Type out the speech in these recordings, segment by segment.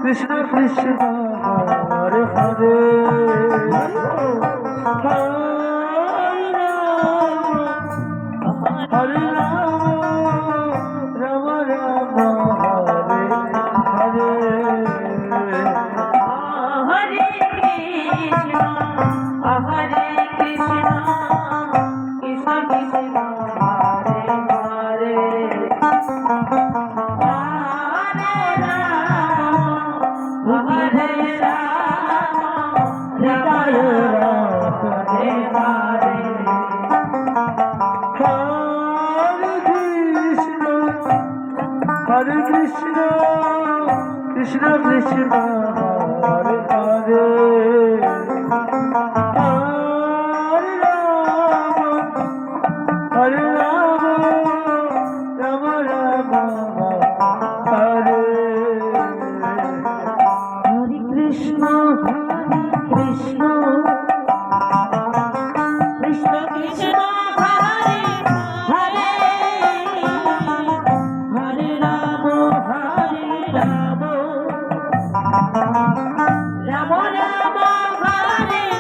Krishna Krishna Hare Hare Hare Ram Ram Ram Hare Hare Hare Krishna Hare Krishna Krishna Krishna Hare Hare Hare Ram Hare Ram Hare Hare Hare Krishna Krishna Krishna Hare Hare Hare Ram Ram Ram Hare Hare Krishna Krishna Krishna Krishna Hare Hare Hare Ram Ram Ram Ram Hare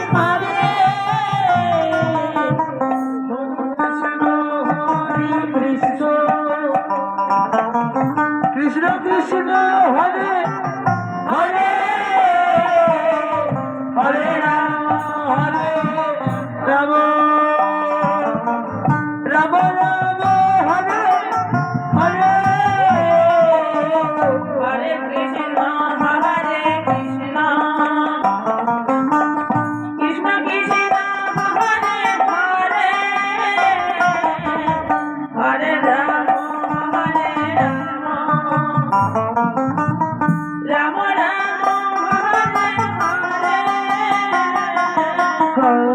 Hare Krishna Krishna Krishna Hare Hare Hare Ram Ram Ram Ram Hare Hare Hare Krishna Krishna Krishna Krishna Hare Hare Hare Ram Ram Ram Hare Hare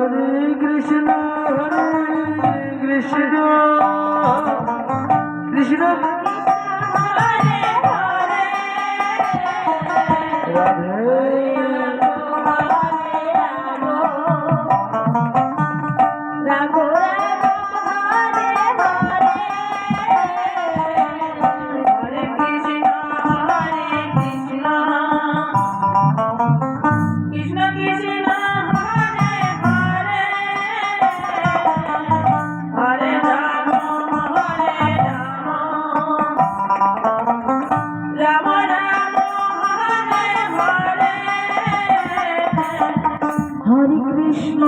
Hare Krishna Krishna Krishna Hare Hare Radhe Ram Hare Hare Hare Krishna Krishna Krishna Krishna Hare Hare Hare Ram Ram Ram Hare Hare Hare Krishna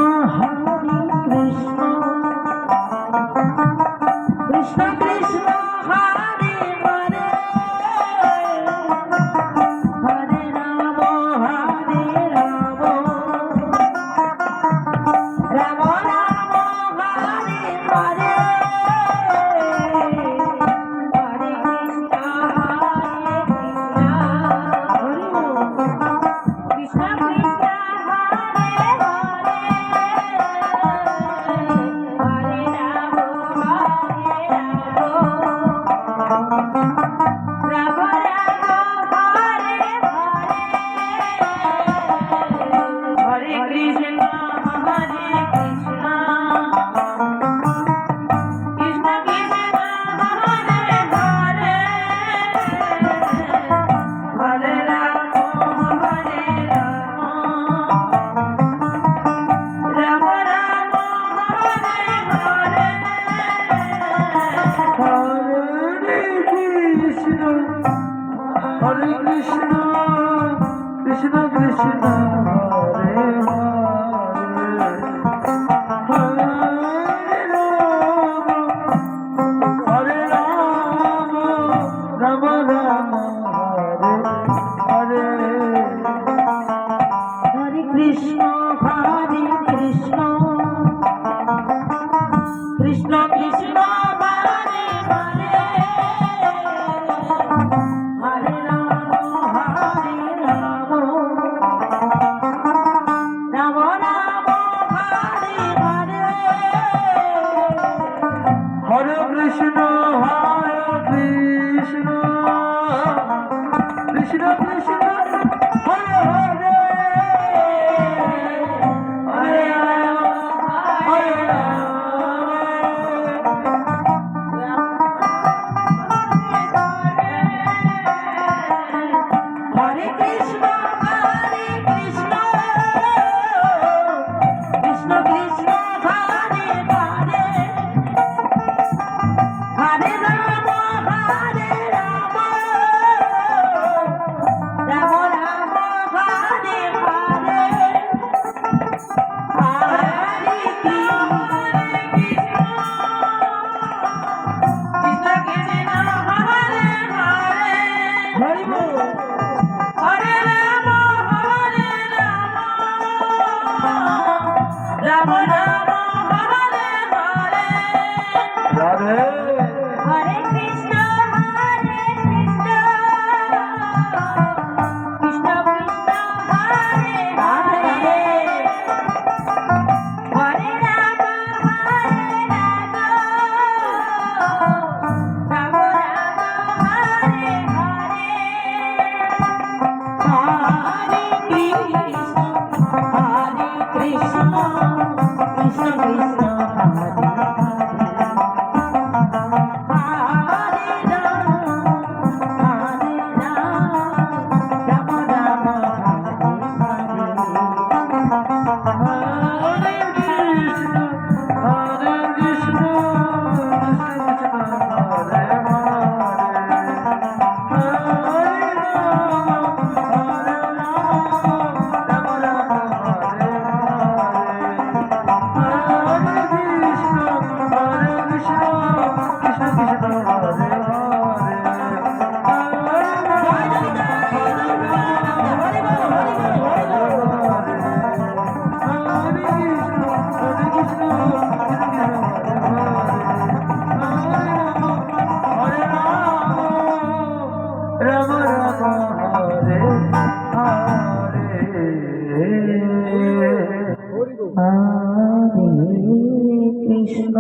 Krishna Krishna Krishna Hare Hare Hare Ram Ram Ram Hare Hare Hare Krishna Krishna Krishna Krishna Hare Hare Hare Ram Ram Ram Hare Hare Hare Krishna Krishna Krishna Krishna Hare Hare Hare Ram Ram Ram Hare Hare Hare Krishna Krishna Krishna Hare Hare Ram Ram Ram Hare Hare Krishna Krishna Krishna Krishna Hare Hare Hare Ram Ram Ram Hare Hare Hare Krishna Krishna Krishna Hare Hare Hare Hare Krishna Hare Ram Ram Ram Hare Hare Radhe Hare Krishna Krishna Krishna Hare Hare Hare Ram Ram Ram Hare Hare Hare Krishna Krishna Krishna Hare Hare Krishna Hare Krishna Krishna Krishna Hare Ram Ram Hare Hare Hare Krishna